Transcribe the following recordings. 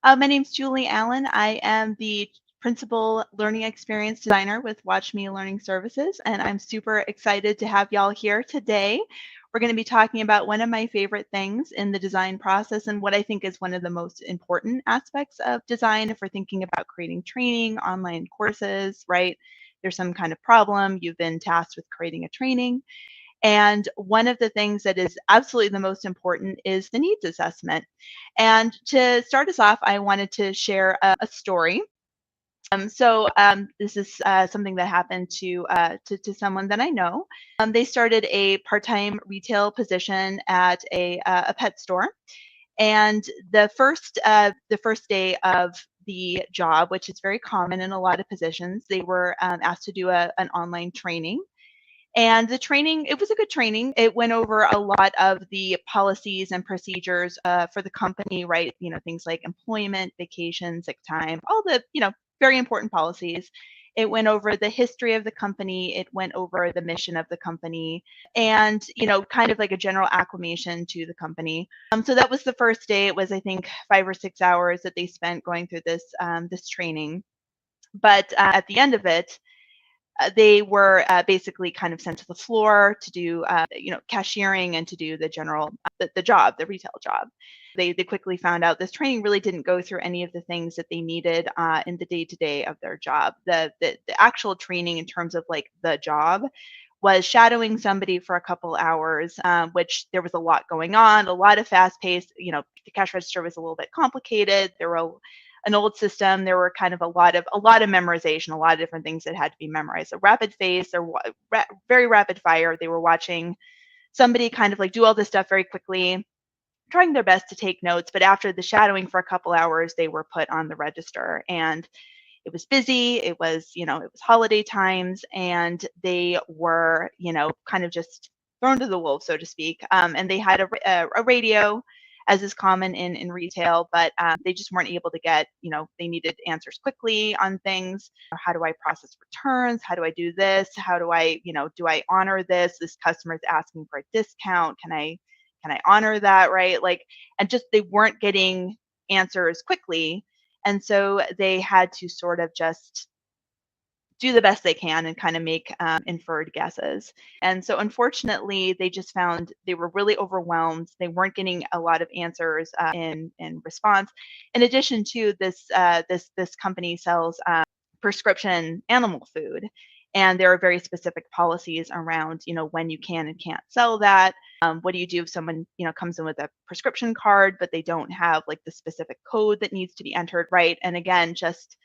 My name's Julie Allen. I am the principal learning experience designer with Watch Me Learning Services, and I'm super excited to have y'all here today. We're going to be talking about one of my favorite things in the design process and what I think is one of the most important aspects of design if we're thinking about creating training, online courses, right? There's some kind of problem, you've been tasked with creating a training. And one of the things that is absolutely the most important is the needs assessment. And to start us off, I wanted to share a story. This is something that happened to someone that I know. They started a part-time retail position at a pet store, and the first day of the job, which is very common in a lot of positions, they were asked to do an online training, and the training, it was a good training. It went over a lot of the policies and procedures for the company, right? Things like employment, vacation, sick time, all the, very important policies. It went over the history of the company. It went over the mission of the company and, kind of like a general acclimation to the company. So that was the first day. It was, I think, 5 or 6 hours that they spent going through this training. But at the end of it, they were basically kind of sent to the floor to do, cashiering and to do the general, the job, the retail job. They quickly found out this training really didn't go through any of the things that they needed in the day to day of their job. The actual training in terms of like the job was shadowing somebody for a couple hours, which there was a lot going on, a lot of fast paced. The cash register was a little bit complicated. There were an old system. There were kind of a lot of memorization, a lot of different things that had to be memorized. So rapid phase or very rapid fire. They were watching somebody kind of like do all this stuff very quickly, trying their best to take notes. But after the shadowing for a couple hours, they were put on the register, and it was busy. It was holiday times, and they were, kind of just thrown to the wolves, so to speak. And they had a radio, as is common in retail, but they just weren't able to get, they needed answers quickly on things. How do I process returns? How do I do this? How do I, do I honor this? This customer is asking for a discount. Can I honor that? Right? Like, and just they weren't getting answers quickly. And so they had to sort of just do the best they can and kind of make inferred guesses. And so unfortunately, they just found they were really overwhelmed. They weren't getting a lot of answers in response. In addition to this, this company sells prescription animal food, and there are very specific policies around, when you can and can't sell that. What do you do if someone, comes in with a prescription card, but they don't have like the specific code that needs to be entered, right? And again, just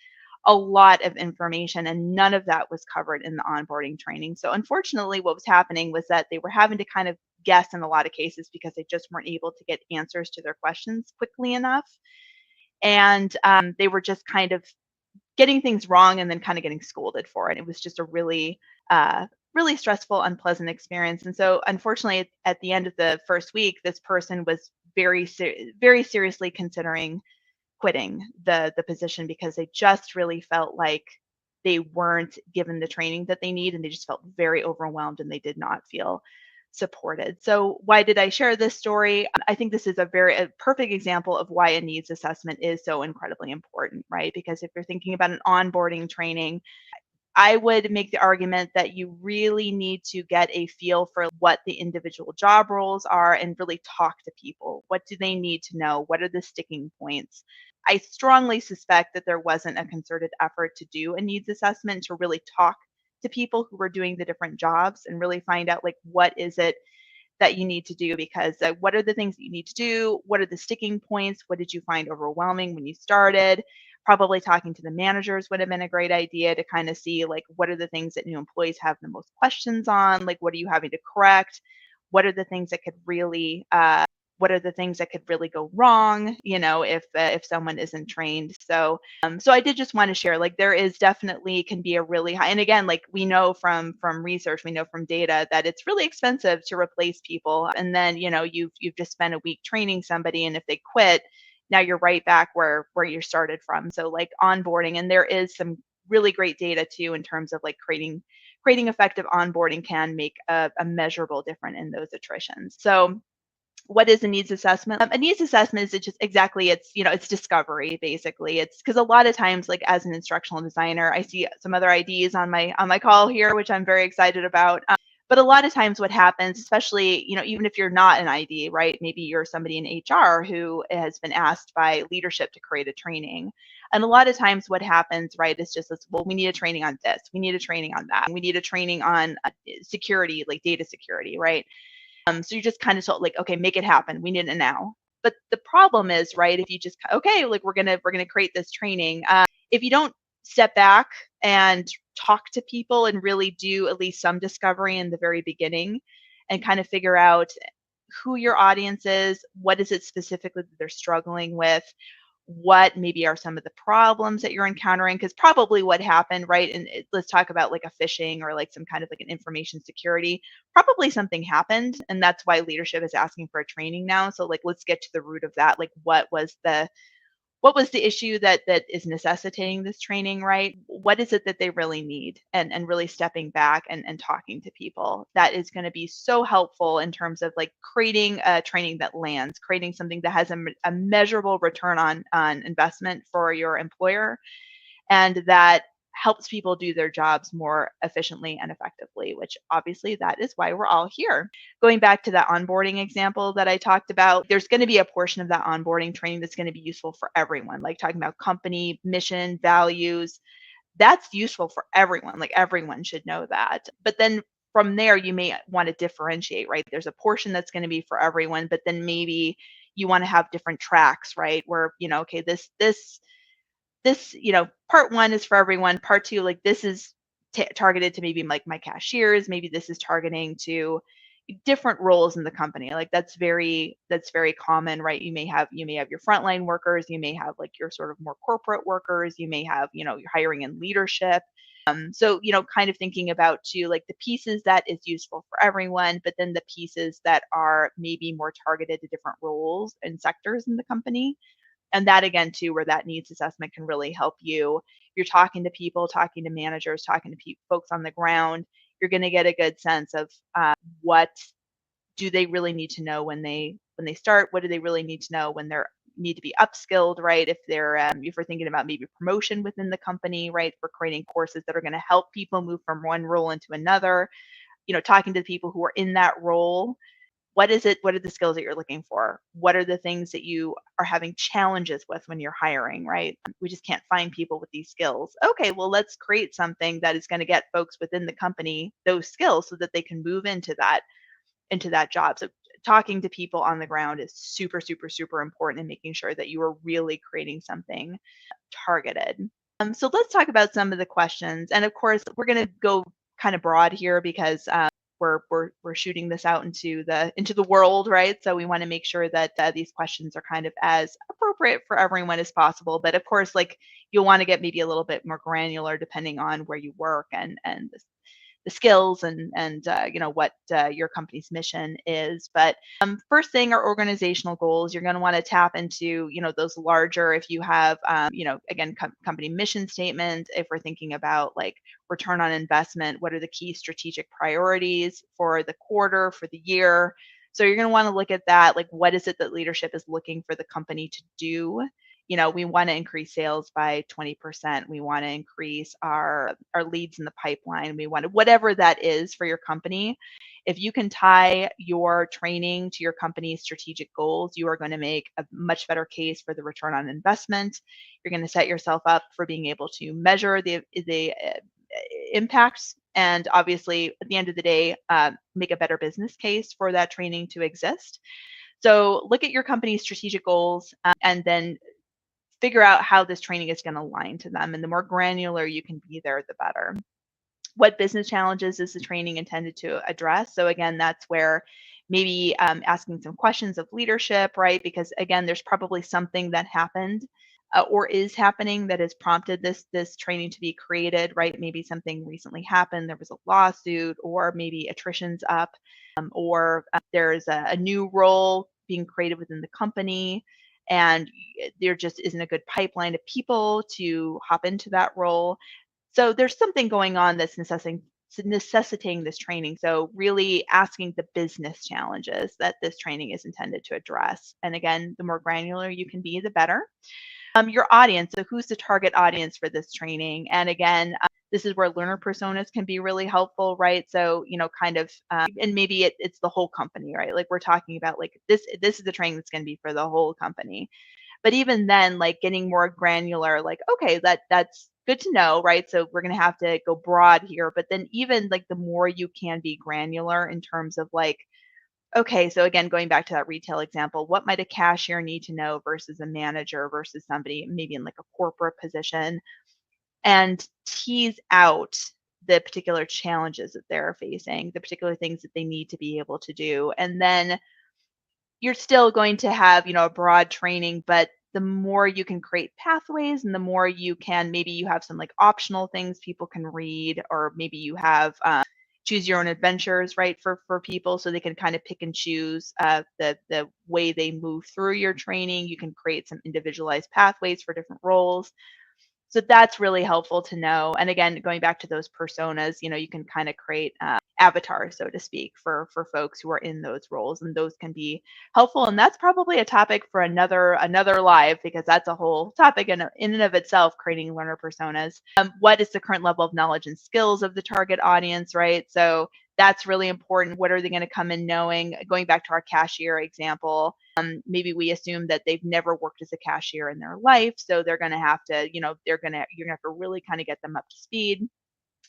a lot of information, and none of that was covered in the onboarding training. So unfortunately, what was happening was that they were having to kind of guess in a lot of cases because they just weren't able to get answers to their questions quickly enough. And they were just kind of getting things wrong and then kind of getting scolded for it. It was just a really stressful, unpleasant experience. And so, unfortunately, at the end of the first week, this person was very seriously considering quitting the position because they just really felt like they weren't given the training that they need, and they just felt very overwhelmed and they did not feel supported. So why did I share this story? I think this is a perfect example of why a needs assessment is so incredibly important, right? Because if you're thinking about an onboarding training, I would make the argument that you really need to get a feel for what the individual job roles are and really talk to people. What do they need to know? What are the sticking points? I strongly suspect that there wasn't a concerted effort to do a needs assessment to really talk to people who were doing the different jobs and really find out like what is it that you need to do, because what are the things that you need to do? What are the sticking points? What did you find overwhelming when you started? Probably talking to the managers would have been a great idea to kind of see like what are the things that new employees have the most questions on? Like what are you having to correct? What are the things that could really go wrong, if someone isn't trained. So I did just want to share, like, there is definitely can be a really high, and again, like we know from research, we know from data that it's really expensive to replace people. And then, you've just spent a week training somebody, and if they quit, now you're right back where you started from. So like onboarding, and there is some really great data too in terms of like creating effective onboarding can make a measurable difference in those attritions. So What is a needs assessment? A needs assessment is just exactly it's discovery basically. It's because a lot of times, like as an instructional designer, I see some other IDs on my call here, which I'm very excited about. But a lot of times, what happens, especially even if you're not an ID, right? Maybe you're somebody in HR who has been asked by leadership to create a training. And a lot of times, what happens, right, is just this, well, we need a training on this, we need a training on that, we need a training on security, like data security, right? So you just kind of told like, okay, make it happen. We need it now. But the problem is, right, if you just okay, like we're gonna create this training. If you don't step back and talk to people and really do at least some discovery in the very beginning, and kind of figure out who your audience is, what is it specifically that they're struggling with, what maybe are some of the problems that you're encountering, because probably what happened, right, and let's talk about like a phishing or like some kind of like an information security, probably something happened, and that's why leadership is asking for a training now. So like let's get to the root of that, like what was the issue that is necessitating this training, right? What is it that they really need? And really stepping back and talking to people. That is going to be so helpful in terms of like creating a training that lands, creating something that has a measurable return on investment for your employer, and that helps people do their jobs more efficiently and effectively, which obviously that is why we're all here. Going back to that onboarding example that I talked about, there's going to be a portion of that onboarding training that's going to be useful for everyone, like talking about company, mission, values. That's useful for everyone. Like everyone should know that. But then from there, you may want to differentiate, right? There's a portion that's going to be for everyone, but then maybe you want to have different tracks, right? Where, okay, this part one is for everyone, part two, like this is targeted to maybe like my cashiers, maybe this is targeting to different roles in the company. Like that's very common, right? You may have your frontline workers, you may have like your sort of more corporate workers, you may have your hiring and leadership. So kind of thinking about too, like the pieces that is useful for everyone, but then the pieces that are maybe more targeted to different roles and sectors in the company. And that again too, where that needs assessment can really help you. You're talking to people, talking to managers, talking to folks on the ground, you're going to get a good sense of what do they really need to know when they start, what do they really need to know when they're need to be upskilled, right? If we're thinking about maybe promotion within the company, right, we're creating courses that are going to help people move from one role into another, talking to the people who are in that role. What are the skills that you're looking for? What are the things that you are having challenges with when you're hiring, right? We just can't find people with these skills. Okay, well, let's create something that is going to get folks within the company those skills so that they can move into that job. So talking to people on the ground is super, super, super important in making sure that you are really creating something targeted. So let's talk about some of the questions. And of course, we're going to go kind of broad here because we're shooting this out into the world, right? So we want to make sure that these questions are kind of as appropriate for everyone as possible. But of course, like you'll want to get maybe a little bit more granular depending on where you work and the skills and what your company's mission is. But first thing are organizational goals. You're going to want to tap into those larger, if you have again company mission statement. If we're thinking about like return on investment, what are the key strategic priorities for the quarter, for the year? So you're going to want to look at that, like what is it that leadership is looking for the company to do. We want to increase sales by 20%. We want to increase our leads in the pipeline. We want to, whatever that is for your company. If you can tie your training to your company's strategic goals, you are going to make a much better case for the return on investment. You're going to set yourself up for being able to measure the impacts, and obviously at the end of the day, make a better business case for that training to exist. So look at your company's strategic goals and then figure out how this training is going to align to them. And the more granular you can be there, the better. What business challenges is the training intended to address? So again, that's where maybe asking some questions of leadership, right? Because again, there's probably something that happened or is happening that has prompted this training to be created, right? Maybe something recently happened, there was a lawsuit, or maybe attrition's up, or there's a new role being created within the company, and there just isn't a good pipeline of people to hop into that role. So there's something going on that's necessitating this training. So really asking the business challenges that this training is intended to address. And again, the more granular you can be, the better. Your audience, so who's the target audience for this training? And again, this is where learner personas can be really helpful, right? So, kind of, and maybe it's the whole company, right? Like we're talking about like this is the training that's going to be for the whole company. But even then, like getting more granular, like, okay, that's good to know, right? So we're going to have to go broad here. But then even like the more you can be granular in terms of like, okay, so again, going back to that retail example, what might a cashier need to know versus a manager versus somebody maybe in like a corporate position, and tease out the particular challenges that they're facing, the particular things that they need to be able to do. And then you're still going to have, a broad training, but the more you can create pathways and the more you can, maybe you have some like optional things people can read, or maybe you have choose your own adventures, right, for people, so they can kind of pick and choose the way they move through your training. You can create some individualized pathways for different roles. So that's really helpful to know. And again, going back to those personas, you can kind of create avatars, so to speak, for folks who are in those roles, and those can be helpful. And that's probably a topic for another live, because that's a whole topic in and of itself, creating learner personas. What is the current level of knowledge and skills of the target audience, right? So that's really important. What are they going to come in knowing? Going back to our cashier example, maybe we assume that they've never worked as a cashier in their life, so they're going to have to, you're going to have to really kind of get them up to speed.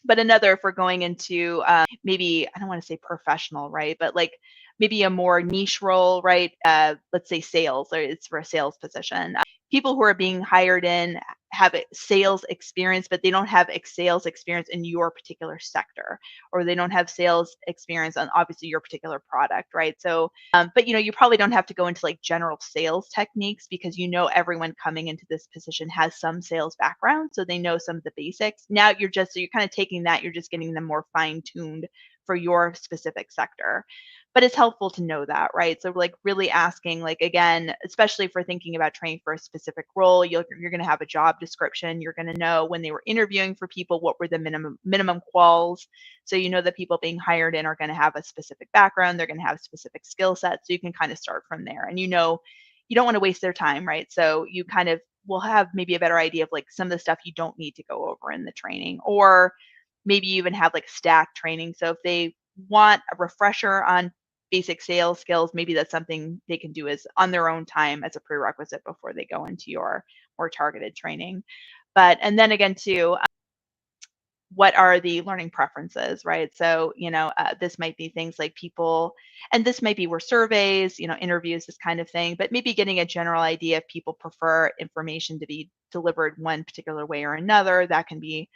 But another, if we're going into maybe, I don't want to say professional, right, but like maybe a more niche role, right? Let's say sales, or it's for a sales position. People who are being hired in have sales experience, but they don't have sales experience in your particular sector, or they don't have sales experience on obviously your particular product, right? So, but you probably don't have to go into like general sales techniques, because everyone coming into this position has some sales background, so they know some of the basics. Now so you're kind of taking that, you're just getting them more fine tuned for your specific sector. But it's helpful to know that, right? So like really asking, like, again, especially for thinking about training for a specific role, you're going to have a job description. You're going to know when they were interviewing for people, what were the minimum quals. So the people being hired in are going to have a specific background. They're going to have specific skill sets. So you can kind of start from there. And you don't want to waste their time, right? So you kind of will have maybe a better idea of like some of the stuff you don't need to go over in the training, or maybe you even have like stack training. So if they want a refresher on basic sales skills, maybe that's something they can do as on their own time as a prerequisite before they go into your more targeted training. And then again too, what are the learning preferences, right? So, this might be things like people, and this might be where surveys, interviews, this kind of thing, but maybe getting a general idea if people prefer information to be delivered one particular way or another. That can be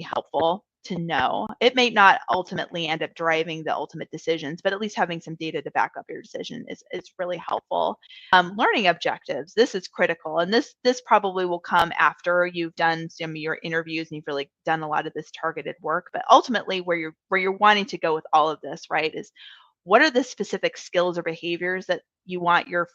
helpful to know. It may not ultimately end up driving the ultimate decisions, but at least having some data to back up your decision is really helpful. Learning objectives, this is critical, and this probably will come after you've done some of your interviews and you've really done a lot of this targeted work. But ultimately, where you're wanting to go with all of this, right, is what are the specific skills or behaviors that you want your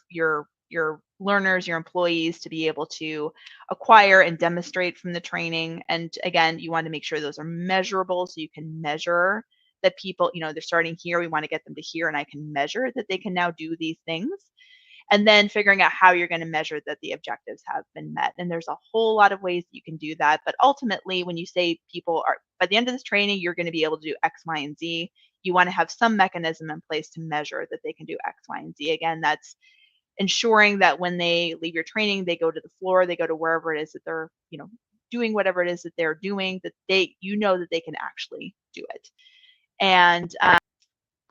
learners, your employees to be able to acquire and demonstrate from the training. And again, you want to make sure those are measurable, so you can measure that people, they're starting here, we want to get them to here, and I can measure that they can now do these things. And then figuring out how you're going to measure that the objectives have been met. And there's a whole lot of ways that you can do that. But ultimately, when you say people are, by the end of this training, you're going to be able to do X, Y, and Z, you want to have some mechanism in place to measure that they can do X, Y, and Z. Again, that's ensuring that when they leave your training, they go to the floor, they go to wherever it is that they're, doing whatever it is that they're doing, that that they can actually do it. And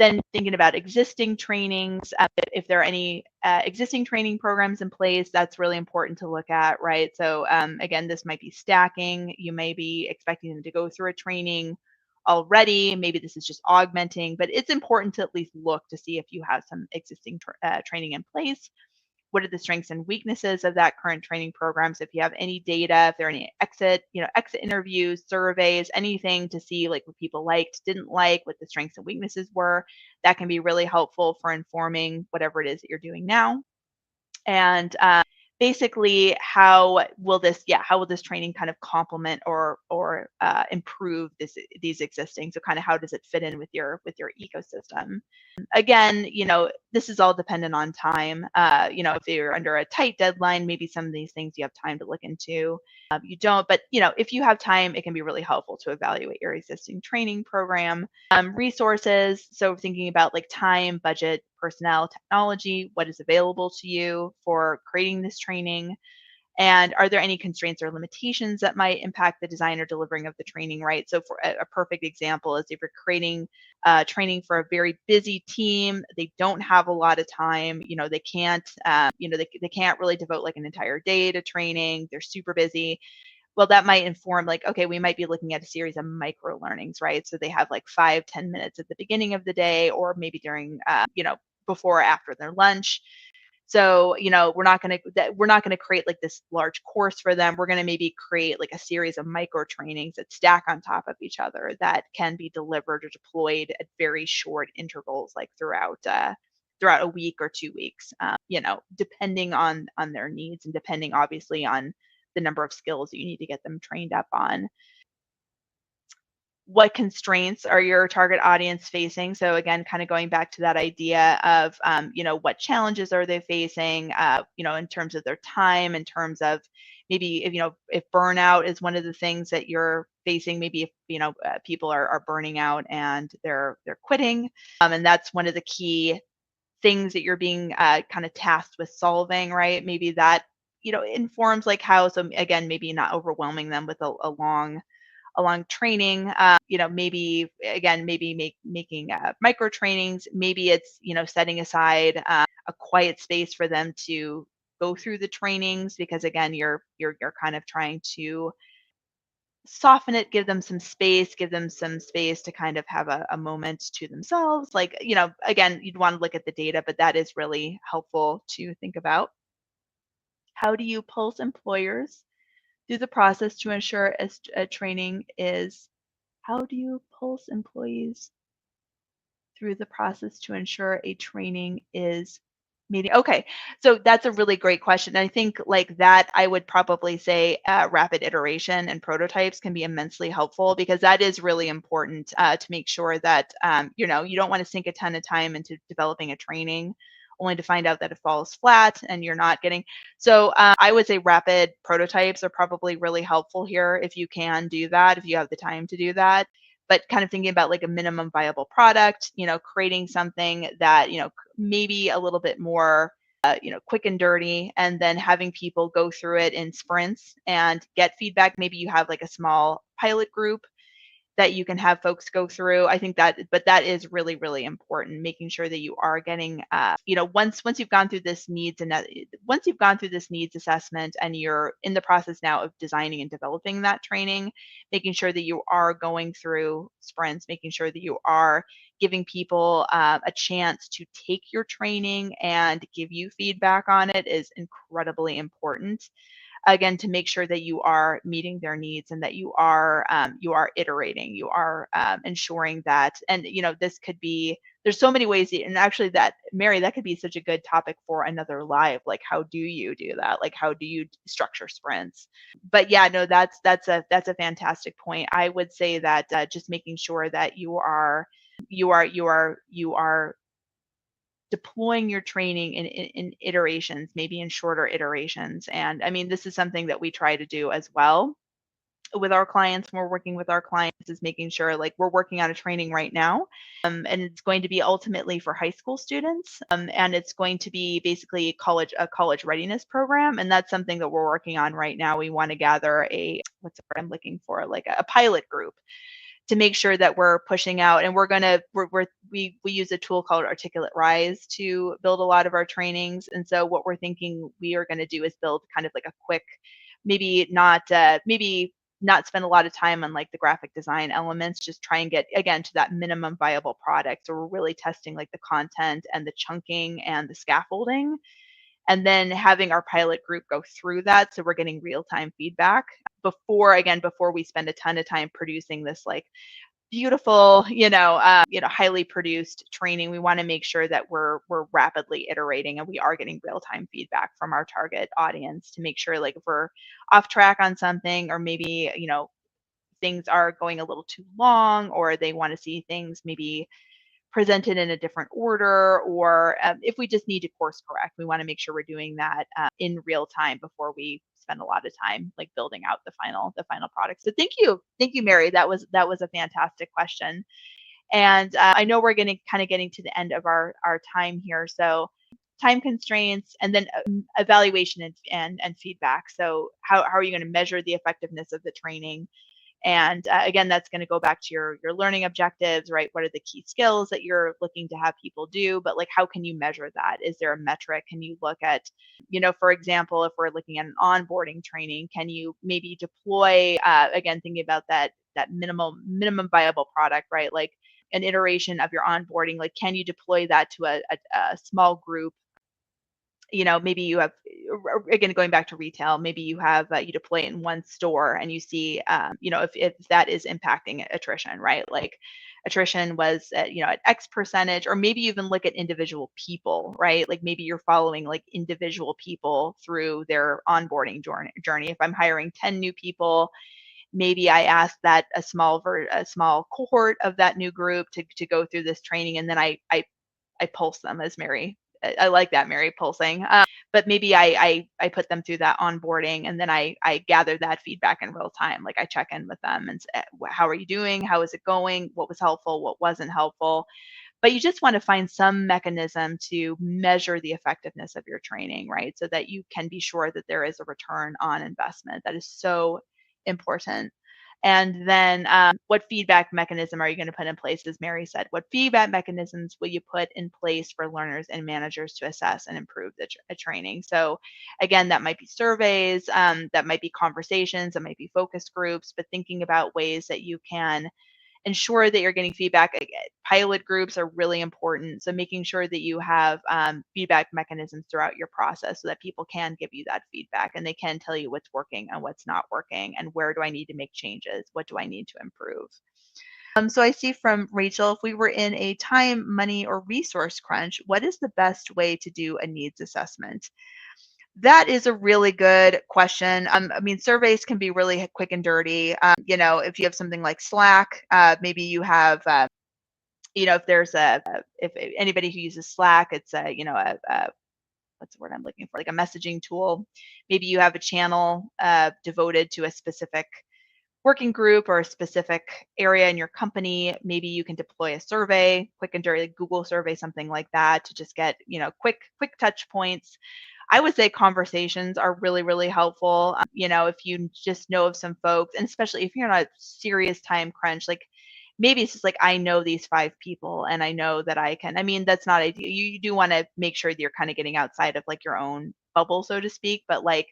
then thinking about existing trainings, if there are any existing training programs in place, that's really important to look at, right? So again, this might be stacking. You may be expecting them to go through a training already. Maybe this is just augmenting, but it's important to at least look to see if you have some existing training in place. What are the strengths and weaknesses of that current training program? So if you have any data, if there are any exit interviews, surveys, anything to see like what people liked, didn't like, what the strengths and weaknesses were, that can be really helpful for informing whatever it is that you're doing now. And basically how will this training kind of complement or improve these existing, so kind of how does it fit in with your ecosystem. Again, this is all dependent on time. If you're under a tight deadline, maybe some of these things you have time to look into. You don't, but if you have time, it can be really helpful to evaluate your existing training program. Resources, so thinking about like time, budget, personnel, technology, what is available to you for creating this training. And are there any constraints or limitations that might impact the design or delivering of the training, right? So for a perfect example is if you're creating training for a very busy team, they don't have a lot of time, they can't, they can't really devote like an entire day to training. They're super busy. Well, that might inform like, okay, we might be looking at a series of micro learnings, right? So they have like 5-10 minutes at the beginning of the day, or maybe during, before or after their lunch. So, we're not going to create like this large course for them. We're going to maybe create like a series of micro trainings that stack on top of each other that can be delivered or deployed at very short intervals, like throughout a week or 2 weeks, depending on their needs and depending obviously on the number of skills that you need to get them trained up on. What constraints are your target audience facing? So again, kind of going back to that idea of, what challenges are they facing, in terms of their time, in terms of maybe if burnout is one of the things that you're facing, maybe if, people are burning out and they're quitting, and that's one of the key things that you're being kind of tasked with solving, right? Maybe that, informs like how, so again, maybe not overwhelming them with a long training. Maybe again, maybe making micro trainings. Maybe it's setting aside a quiet space for them to go through the trainings, because again, you're kind of trying to soften it, give them some space to kind of have a moment to themselves. Like, again, you'd want to look at the data, but that is really helpful to think about. How do you pulse employers through the process to ensure a training is how do you pulse employees through the process to ensure a training is meeting? Okay, so that's a really great question. I think like that, I would probably say rapid iteration and prototypes can be immensely helpful, because that is really important to make sure that you don't want to sink a ton of time into developing a training only to find out that it falls flat and you're not getting. So I would say rapid prototypes are probably really helpful here if you can do that, if you have the time to do that. But kind of thinking about like a minimum viable product, creating something that, maybe a little bit more, quick and dirty, and then having people go through it in sprints and get feedback. Maybe you have like a small pilot group that you can have folks go through. I think that, but that is really, really important, making sure that you are getting, once you've gone through this needs and once you've gone through this needs assessment and you're in the process now of designing and developing that training, making sure that you are going through sprints, making sure that you are giving people a chance to take your training and give you feedback on it is incredibly important, again, to make sure that you are meeting their needs and that you are iterating, you are ensuring that. And this could be, there's so many ways, and actually that, Mary, that could be such a good topic for another live, like how do you do that, like how do you structure sprints. But yeah, no, that's a fantastic point. I would say that just making sure that you are deploying your training in iterations, maybe in shorter iterations. And I mean, this is something that we try to do as well with our clients when we're working with our clients, is making sure, like, we're working on a training right now, and it's going to be ultimately for high school students, and it's going to be basically a college readiness program, and that's something that we're working on right now. We want to gather what's the word I'm looking for, like a pilot group, to make sure that we're pushing out, and we use a tool called Articulate Rise to build a lot of our trainings. And so what we're thinking we are going to do is build kind of like a quick, maybe not spend a lot of time on like the graphic design elements, just try and get again to that minimum viable product. So we're really testing like the content and the chunking and the scaffolding, and then having our pilot group go through that, so we're getting real-time feedback before we spend a ton of time producing this like beautiful, highly produced training. We want to make sure that we're rapidly iterating and we are getting real-time feedback from our target audience to make sure like if we're off track on something or maybe, things are going a little too long or they want to see things maybe presented in a different order or if we just need to course correct, we want to make sure we're doing that in real time before we spend a lot of time like building out the final product. So thank you, Mary. That was a fantastic question. And I know we're getting to the end of our time here. So time constraints and then evaluation and feedback. So how are you going to measure the effectiveness of the training? And again, that's going to go back to your learning objectives, right? What are the key skills that you're looking to have people do? But like, how can you measure that? Is there a metric? Can you look at, for example, if we're looking at an onboarding training, can you maybe deploy, again, thinking about that minimum viable product, right? Like an iteration of your onboarding, like can you deploy that to a small group? Maybe you have, again, going back to retail, maybe you have, you deploy it in one store and you see, if that is impacting attrition, right? Like attrition was at X percentage, or maybe you even look at individual people, right? Like maybe you're following like individual people through their onboarding journey. If I'm hiring 10 new people, maybe I ask that a small cohort of that new group to go through this training, and then I pulse them, as Mary. I like that, Mary, pulsing. But maybe I put them through that onboarding, and then I gather that feedback in real time. Like I check in with them and say, how are you doing? How is it going? What was helpful? What wasn't helpful? But you just want to find some mechanism to measure the effectiveness of your training, right? So that you can be sure that there is a return on investment. That is so important. And then what feedback mechanism are you going to put in place? As Mary said, what feedback mechanisms will you put in place for learners and managers to assess and improve the training? So again, that might be surveys, that might be conversations, that might be focus groups, but thinking about ways that you can ensure that you're getting feedback. Pilot groups are really important. So making sure that you have feedback mechanisms throughout your process so that people can give you that feedback and they can tell you what's working and what's not working and where do I need to make changes? What do I need to improve? So I see from Rachel, if we were in a time, money, or resource crunch, what is the best way to do a needs assessment? That is a really good question. I mean, surveys can be really quick and dirty. If you have something like Slack, maybe you have, if there's if anybody who uses Slack, it's what's the word I'm looking for? Like a messaging tool. Maybe you have a channel devoted to a specific working group or a specific area in your company. Maybe you can deploy a survey, quick and dirty, like Google survey, something like that, to just get quick touch points. I would say conversations are really, really helpful. If you just know of some folks, and especially if you're in a serious time crunch, like maybe it's just like, I know these 5 people and I know that I can, I mean, that's not ideal. You do want to make sure that you're kind of getting outside of like your own bubble, so to speak. But like,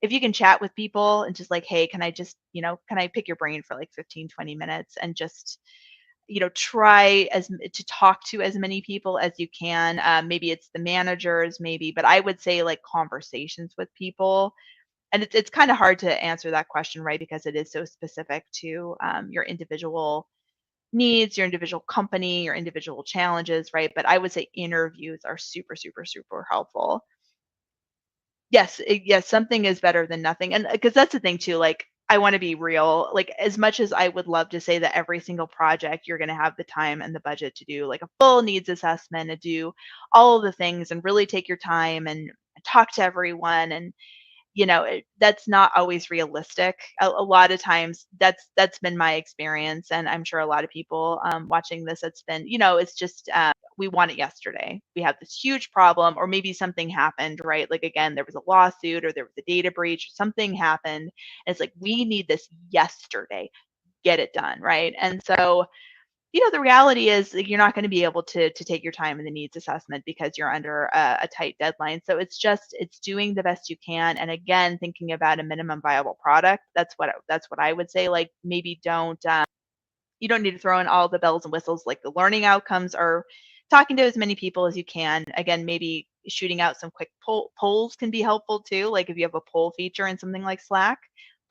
if you can chat with people and just like, hey, can I just, can I pick your brain for like 15-20 minutes and just try to talk to as many people as you can. Maybe it's the managers, maybe, but I would say like conversations with people. And it's kind of hard to answer that question, right? Because it is so specific to your individual needs, your individual company, your individual challenges, right? But I would say interviews are super, super, super helpful. Yes, yes, something is better than nothing. And because that's the thing too, like I want to be real. Like as much as I would love to say that every single project you're going to have the time and the budget to do like a full needs assessment and do all of the things and really take your time and talk to everyone and that's not always realistic. A lot of times that's been my experience, and I'm sure a lot of people watching this, it's been, it's just we want it yesterday. We have this huge problem, or maybe something happened, right? Like again, there was a lawsuit or there was a data breach, something happened. And it's like, we need this yesterday. Get it done, right? And so the reality is that you're not going to be able to take your time in the needs assessment because you're under a tight deadline. So it's doing the best you can. And again, thinking about a minimum viable product. That's what I would say. Like maybe you don't need to throw in all the bells and whistles. Like the learning outcomes are talking to as many people as you can. Again, maybe shooting out some quick polls can be helpful too. Like if you have a poll feature in something like Slack,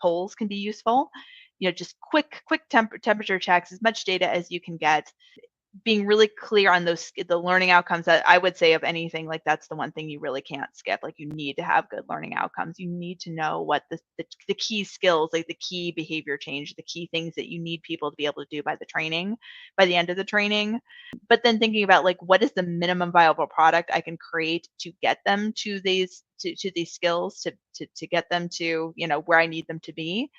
polls can be useful. just quick temperature checks, as much data as you can get, being really clear on the learning outcomes. That I would say, of anything, like, that's the one thing you really can't skip. Like, you need to have good learning outcomes. You need to know what the key skills, like the key behavior change, the key things that you need people to be able to do by the end of the training. But then thinking about, like, what is the minimum viable product I can create to get them to these skills, to get them to, where I need them to be.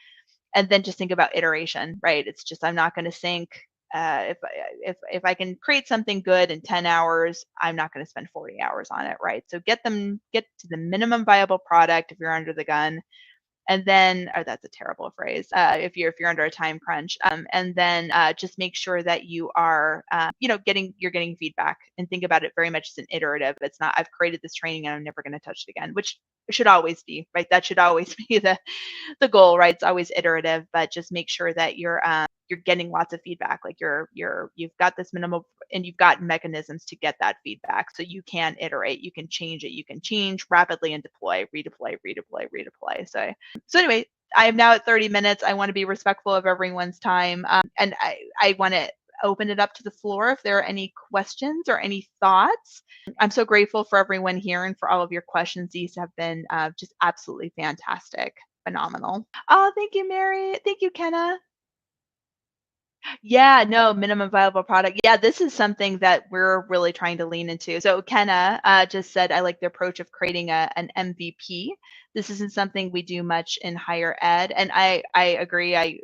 And then just think about iteration, right? It's just, I'm not going to think, if I can create something good in 10 hours, I'm not going to spend 40 hours on it, right? So get to the minimum viable product if you're under the gun. And then, oh, that's a terrible phrase, if you're under a time crunch, and then just make sure that you are, you're getting feedback, and think about it very much as an iterative. It's not, I've created this training and I'm never going to touch it again, which should always be, right? That should always be the goal, right? It's always iterative, but just make sure that you're getting lots of feedback. Like, you've got this minimal, and you've got mechanisms to get that feedback, so you can iterate, you can change it, you can change rapidly and deploy, redeploy. So anyway, I am now at 30 minutes. I want to be respectful of everyone's time, and I want to open it up to the floor if there are any questions or any thoughts. I'm so grateful for everyone here and for all of your questions. These have been just absolutely fantastic, phenomenal. Oh, thank you, Mary. Thank you, Kenna. Yeah, no, minimum viable product. Yeah, this is something that we're really trying to lean into. So Kenna just said, I like the approach of creating an MVP. This isn't something we do much in higher ed, and I agree. I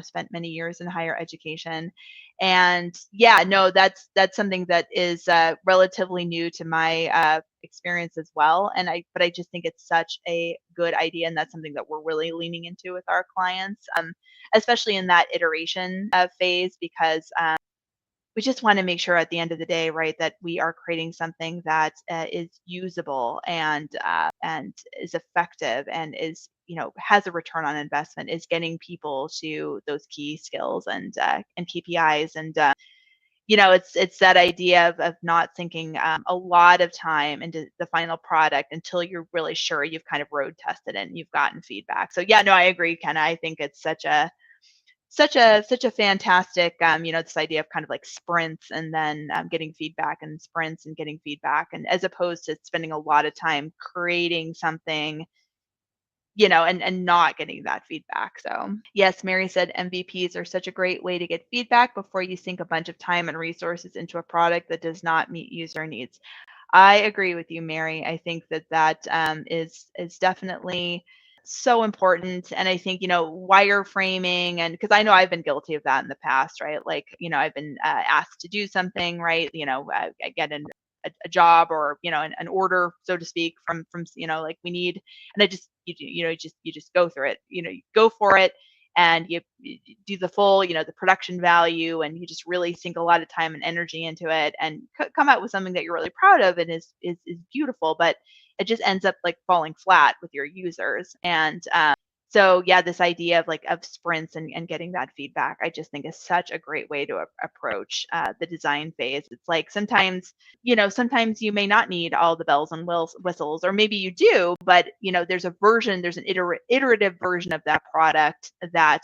spent many years in higher education, and yeah, no, that's something that is relatively new to my experience as well. But I just think it's such a good idea, and that's something that we're really leaning into with our clients. Especially in that iteration phase, because we just want to make sure at the end of the day, right, that we are creating something that is usable, and is effective, and is, has a return on investment, is getting people to those key skills and KPIs. And it's that idea of not sinking a lot of time into the final product until you're really sure you've kind of road tested it and you've gotten feedback. So yeah, no, I agree, Kenna. I think it's such a fantastic, this idea of kind of like sprints, and then getting feedback, and sprints and getting feedback, and as opposed to spending a lot of time creating something, and not getting that feedback. So yes, Mary said MVPs are such a great way to get feedback before you sink a bunch of time and resources into a product that does not meet user needs. I agree with you, Mary. I think that is definitely so important. And I think, wireframing, and because I know I've been guilty of that in the past, right? Like, I've been asked to do something, right? I get a job, or an order, so to speak, from like, we need, and I just you just go through it, you go for it, and you do the full, the production value, and you just really sink a lot of time and energy into it, and come out with something that you're really proud of, and is beautiful, but it just ends up like falling flat with your users. And so yeah, this idea of sprints, and getting that feedback, I just think is such a great way to approach the design phase. It's like, sometimes you may not need all the bells and whistles, or maybe you do, but there's an iterative version of that product that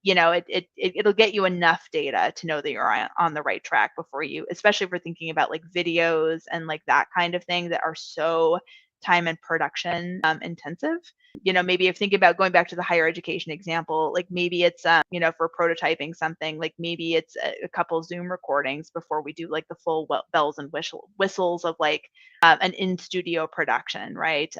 it'll get you enough data to know that you're on the right track before you, especially if we're thinking about like videos and like that kind of thing that are so time and production intensive. Maybe if thinking about going back to the higher education example, like maybe it's for prototyping something, like maybe it's a couple Zoom recordings before we do like the full bells and whistles of like an in studio production, right?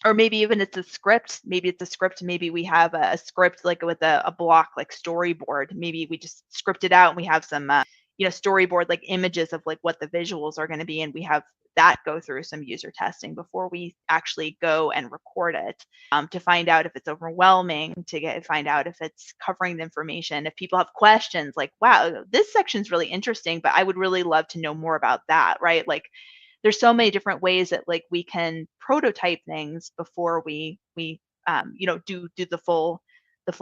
Or maybe even it's a script. Maybe we have a script like with a block, like storyboard. Maybe we just script it out, and we have some storyboard like images of like what the visuals are going to be, and we have that go through some user testing before we actually go and record it, to find out if it's overwhelming, to find out if it's covering the information. If people have questions like, wow, this section's really interesting, but I would really love to know more about that, right? Like, there's so many different ways that like we can prototype things before we do the full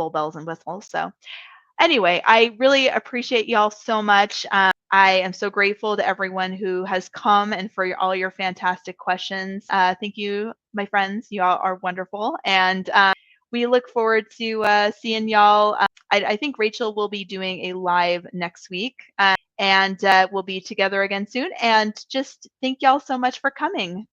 bells and whistles. So anyway, I really appreciate y'all so much. I am so grateful to everyone who has come, and for all your fantastic questions. Thank you, my friends. You all are wonderful. And we look forward to seeing y'all. I think Rachel will be doing a live next week, and we'll be together again soon. And just thank y'all so much for coming.